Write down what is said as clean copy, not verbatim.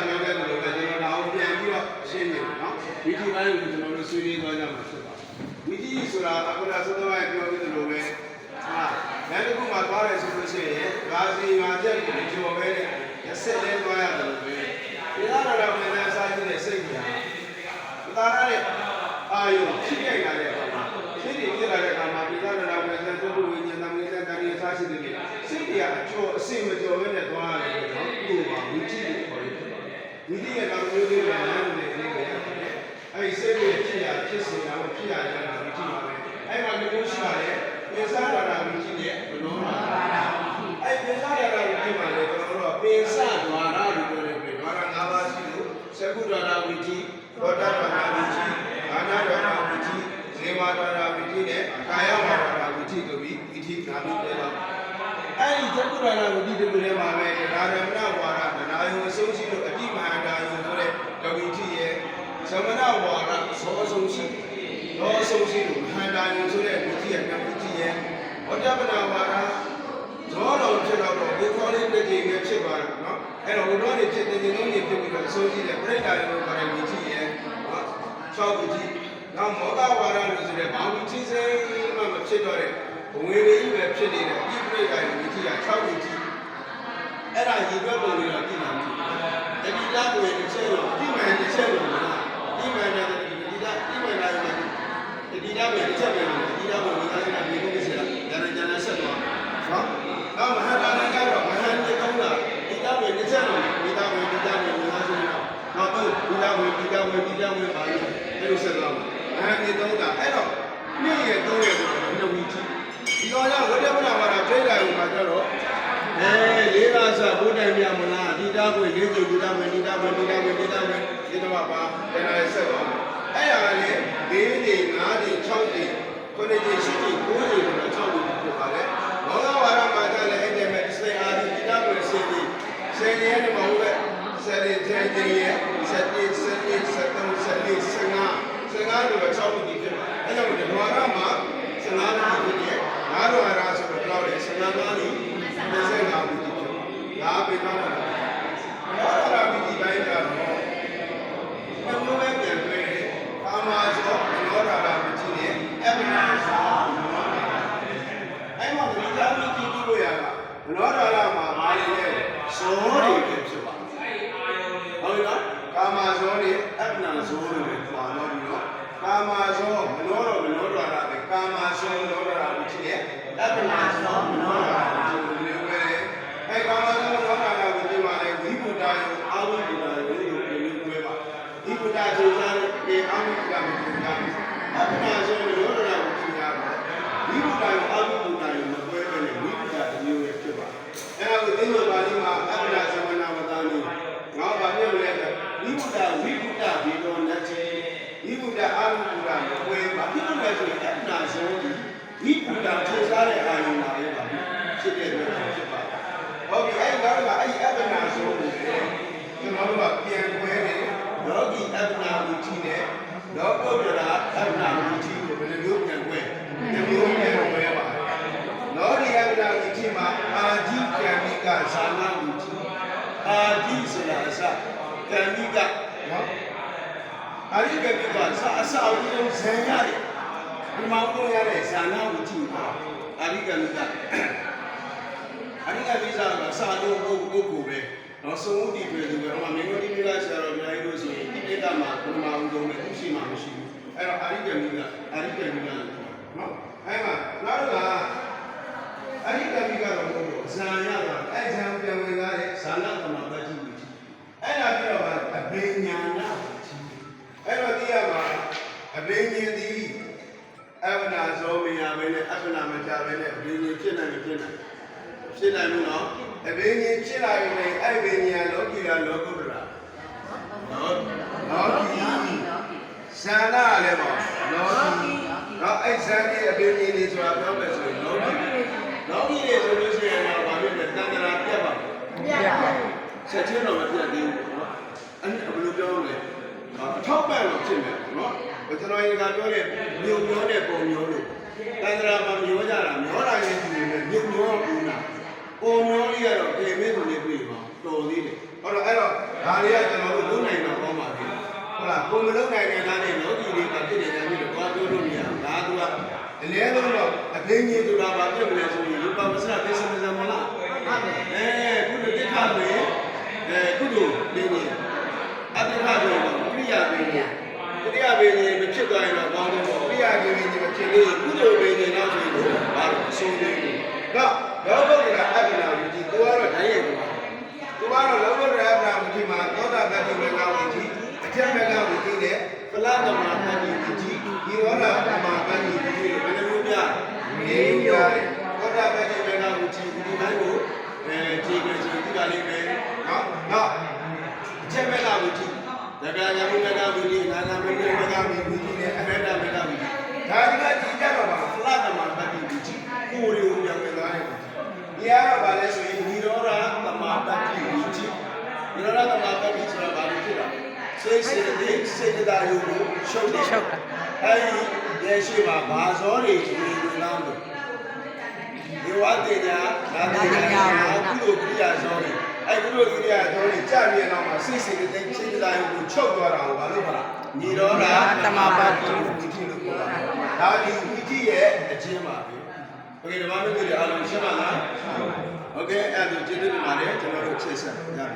ပြောခဲ့တယ်လို့ပဲကျွန်တော်တို့ပြန်ပြီးတော့ရှင်းနေတယ်နော်ဝီတီပိုင်းကိုကျွန်တော်တို့ဆွေးနွေးသွားကြမှာဖြစ်ပါတယ်ဝီတီဆိုတာအခုနစောစောကပြောခဲ့တယ်လို့ပဲဟာလမ်းတစ်ခုမှာသွားတယ်ဆိုလို့ရှိရင်ဂါစီမာချက်ကိုကြော်ပဲတဲ့ရက်ဆက်လဲသွားရတယ်လို့ပဲဒီလားတော့ဝင်တဲ့စားကြည့်တဲ့စိတ်ကြီးဟာဒါရတဲ့အာယုဖြစ်ခဲ့ရတဲ့အခါမှာစိတ်တွေဖြစ်လာတဲ့အခါမှာဒီလားတော့ဝင်တဲ့သုတ္တဝိညာဉ်သမီးတဲ့တဏှာစားရှိတဲ့စိတ်တွေအကျော်အစင်မကျော်ပဲနဲ့သွားရတယ်နော်ဒီမှာဝီတီကိုခေါ်ရတယ်ဝီတီရဲ့တော်မျိုးလေးနဲ့လမ်းတွေလေးပဲအဲဒီစိတ်တွေဖြစ်ရဖြစ်စေတာကိုဖြစ်ရတယ်ဝီတီပါပဲအဲ့မှာမျိုးရှိပါတယ်ပိစဒရာဝီတီနဲ့ဘနောရာအဲ့ပိစဒရာဝီတီမှာလေကျွန်တော်တို့ပိစဒွာရလို့ပြောတယ်ပဲဒွာရ၅ပါးရှိလို့သကုဒွာရဝီတီဘောဓဒွာရဝီတီအာနာဒွာရဝီတီဇေဝဒွာရဝီတီနဲ့ကာယဝဒွာရဝီတီတို့ပြီးဝီတီနာပြီးတယ်ပါအဲ့ဒီသကုဒွာရဝီတီတို့လည်းမှာပဲဒါရမဏဝါရဒနာယုံအဆုံးရှိလို့အတိမဟာဒါယုံဆိုတဲ့ဒဝီတီရဲ့သမဏဝါရသောအဆုံးရှိတော့ဆုံးရှိလို့မဟာဒါယုံဆိုတဲ့ဝီတီရဲ့နဝီတီရဲ့ဝတ္တပနာဝါဒဇောတော်ဖြစ်တော့ဝိသောလေးတစ်ကြိမ်ပဲဖြစ်သွားတယ်နော်အဲ့တော့ဝိသောလေးဖြစ်တဲ့ဉာဏ်လုံးကြီးဖြစ်ပြီးတော့အစိုးကြီးတဲ့ပြိတ္တာရုံပါရဝီကြီးရဲ့နော်6ဝီကြီးနောက်မောဂဝါဒလို့ဆိုတဲ့ဘာဝီကြီးစိမှမဖြစ်တော့တဲ့ဘဝင်လေးပဲဖြစ်နေတဲ့ဒီပြိတ္တာရုံဝီကြီးက6ဝီကြီးအဲ့ဒါရည်ရွယ်ပုံလေးတော့သိမှာမဟုတ်ဘူးတတိယကိုတစ်ချက်တော့ဒီမှန်တစ်ချက်တော့ဒီမှန်တဲ့ဒီမှန်လာတဲ့ဒီဒါပဲတစ်ချက်ပဲဒီဒါပဲဒီကနေ့မြေကုန်စီလာကျန်ဆက်သွားနော်နောက်မဟာဒါနကတော့မဟာနေကောင်းတာဒီဒါပဲတစ်ချက်တော့ဒီဒါပဲဒီဒါပဲဒီဒါဆိုတော့နောက်တော့ဒီဒါပဲဒီဒါပဲဒီဒါပဲပါလို့အဲ့လိုဆက်သွားမှာမဟာနေသုံးတာအဲ့တော့နေ့ရက်သုံးရက်ဆိုတော့နှစ်ဝီချီဒီတော့ကြောင့်ဝိတ္တပနာဝါဒထိလာယူမှာကြတော့လေးပါးစဘုဒ္ဓံပြမလားဒီဒါပဲလေးကျဒီဒါပဲဒီဒါပဲဒီဒါပဲဒီဒါပဲဒီတော့ပါအဲ့ဒါဆက်သွားမှာအဲ့ဒါလေ၄တွေ၅တွေ6တွေ9တွေ10တွေ9တွေဆိုတော့6တွေဖြစ်ပါလေဘောဂဝါရမှာကြလည်းအဲ့ဒီမဲ့စေအာဒီဒီတော့10တွေ10တွေရဲ့မဟုတ်ပဲ10တွေ10တွေရဲ့7တွေ7တွေ7တွေ7တွေ15တို့6တွေဖြစ်ပါအဲ့ကြောင့်ဒီဝါရမှာ15တွေဖြစ်ရဲ့ငါးဝါရဆိုတော့တော့လေ15ပါးနေ25ပါးဖြစ်ပါဒါပေမဲ့ဘာသာဝီဒီတိုင်းကြတော့ဘယ်လိုပဲပြန်တွေ့တယ်ကာမဇောမနောရာဝီဒီနဲ့အပနာဇောအဲ့မှာဒီသားမီးကြည့်ပြီးလို့ရတာမနောရာရမှာမာရရဲ့ဇောတွေပဲဖြစ်ပါဟုတ်ပြီနော်ကာမဇောတွေအပနာဇောတွေပဲပါတော့ပြီးတော့ကာမဇောမနောရာပဲကာမဇောမနောရာဝီဒီနဲ့အပနာဇောမနောရာဝီဒီတွေပဲအဲ့ကာမဇောမနောရာဝီဒီမှာလည်းဝိဘုဒ္ဓယောအာဝိဘုဒ္ဓယောလို့ပြောပါဒီဘုဒ္ဓဆိုစားတဲ့အာဝိဘုဒ္ဓမပြောတာအပနာဇောမနောရာဝီဒီကတော့ဝိဘုဒ္ဓယောအာဝိဘုဒ္ဓယောမတွဲပဲနဲ့ဝိဘုဒ္ဓတစ်မျိုးပဲဖြစ်ပါအဲ့ဒါကိုသိလို့ပါလိမ့်မှာအပနာသမဏဝတ္တနိငါဘာပြောလဲဆိုဝိဘုဒ္ဓဒီတော်နဲ့ချင်းဝိဘုဒ္ဓအာဝိဘုဒ္ဓမတွဲပါဖြစ်လို့လဲဆိုရင်အပနာဇောဒီဝိဘုဒ္ဓထင်ရှားတဲ့အာယုံလာရဲ့ပါဖြစ်တဲ့အတွက်ဖြစ်ပါဟုတ်ပြီအဲ့ဒါကအဲ့အပနာဇောကိုကျွန်တော်တို့ကပြန်ခွဲတယ်လောကီအပနာဝီတီနဲ့လောကုတ္တရာအပနာဝီတီကိုဘယ်လိုမျိုးပြန်ခွဲဒီမျိုးပြန်ခွဲပါလောကီအပနာဝီတီမှာအာဇိကံမိကဇာနာဝီတီအာဇိဆိုတာအစကံမိကနော်အာဇိကံမိကအစအဝိဇ္ဇံရတယ်ဒီမှာပေါ်ရတဲ့ဇာနာဝီတီပါအာဇိကံမိကအရိကဗိဇာကစာလုံးပုဂ္ဂိုလ်ပဲနော်သုံးဦးတည်တွေ့သူပဲဟိုမှာမင်းတို့ဒီလိုလားဆရာတော်အများကြီးလို့ဆိုရင်ဒီဒေတာမှာဘုရားအောင်ဆုံးနဲ့ဥရှိမှမရှိဘူးအဲ့တော့အာရိကမိကနော်အဲ့မှာနောက်ကအရိကမိကတော့ဘုရားဇာရတာအဲ့ဇာပြန်ဝင်လာတဲ့ဇာနာသမတ္တိဝိကြီးအဲ့ဒါပြီးတော့အဘိညာဏဝိကြီးအဲ့တော့သိရမှာအဘိညာဉ်ဒီအပနာဇောမယပဲနဲ့အပနာမကြပဲနဲ့အဘိညာဉ်ဖြစ်နိုင်မဖြစ်နိုင်ဖြစ်နိုင်ဘူးနော်အဘိညာဉ်ဖြစ်လာရင်လည်းအဲ့ဘိညာဉ်လောကီလားလောကုတ္တရာလောကီဇာနာလည်းပေါ့လောကီနော်အဲ့ဇာတိအဘိညာဉ်တွေဆိုတာပြောမယ်ဆိုရင်လောကီတွေဆိုလို့ရှိရင်တော့ဘာဖြစ်လဲတန်တရာပြတ်ပါပြတ်ပါဆက်ချင်းတော့မပြတ်သေးဘူးနော်အဲ့ဒါဘယ်လိုပြောမလဲအထောက်ပံ့လို့ဖြစ်မယ်နော်ကျွန်တော်ရင်ကပြောတဲ့မြို့မျိုးနဲ့ပုံမျိုးလို့တန်တရာမှာမျိုးကြတာမျိုးလာရင်ဒီလိုနဲ့မြို့မျိုးကပူနာပုံမျိုးလေးကတော့ပေမင်းကိုလေးပြေပါတော်သေးတယ် ဟုတ်တော့အဲ့တော့ဒါတွေကကျွန်တော်တို့လုံနိုင်တော့ကောင်းပါပြီဟုတ်လားကိုမလုံနိုင်တဲ့သားတွေလောကီတွေကဖြစ်နေတယ်ပြီးတော့သွားပြောလို့မရဘူးဒါသူကအလဲလုံးတော့အသိဉာဏ်ဆိုတာဘာဖြစ်မလဲဆိုရင်ဒီပါမစရသိစမစမလားကုသိုလ်တိခါတွေကုသိုလ်ပင်ကြီးအတ္တခါတွေကိရိယာပင်ကြီးကိရိယာပင်ကြီးမဖြစ်သွားရင်တော့ကောင်းတယ်ပေါ့ကိရိယာပင်ကြီးမဖြစ်သေးကုသိုလ်ပင်ကြီးနောက်ဆိုရင်ဘာလို့အဆုံးသေးဘူးတော့လောဘကအပ္ပနာဝိကြီးသူကတော့ဓာတ်ရိုက်တယ်သူကတော့လောဘကအပ္ပနာဝိကြီးမှာသောတာပတ္တိမေဃဝိကြီးအကျက်မေဃဝိကြီးနဲ့ပလတ္တမပတ္တိဝိကြီးဒီရောဓဓမ္မပတ္တိဝိကြီးဘယ်လိုမျိုးပြနေကြတယ်သောတာပတ္တိမေဃဝိကြီးဒီတိုင်းကိုခြေကခြေဒီကလေးပဲနော်အကျက်မေဃဝိကြီးဒါပြညာမေဃဝိကြီးနာနာမေဃဝိကြီးနဲ့အရဟတမေဃဝိကြီးဒါဒီကကြည့်ကြတော့ပါပလတ္တမပတ္တိဝိကြီးကိုယ်တွေကိုပြောင်းလဲသွားတယ်ဒီကတော့ဗာလဲဆိုရင်ဒီရောဓသမာပတ္တိဝိကြီးဒီရောဓသမာပတ္တိဆိုတာဗာလို့ဖြစ်တာစိတ်စေတစိတ်တရားယုံကိုရှုပ်တယ်အဲဒီရဲ့ရှိပါဘာဇောတွေဒီလိုလောင်းတယ်ဒီဝတ္တညာဒါတိညာကုသိုလ်ကိရိယာဇောတွေအဲကုသိုလ်ကိရိယာဇောတွေကြာပြီးတော့မှစိတ်စေတစိတ်တရားယုံကိုချုပ်သွားတာကိုဗာလို့ခေါ်တာနိရောဓသမာပတ္တိဝိကြီးလို့ခေါ်တာဒါဒီဝိကြီးရဲ့အချင်းပါပဲโอเคဒီမှာမျိုးတွေအားလုံးရှင်းပါလားโอเคအဲ့ဒါကျေးဇူးတင်ပါတယ်ကျွန်တော်တို့ချက်ဆက်ကြပါ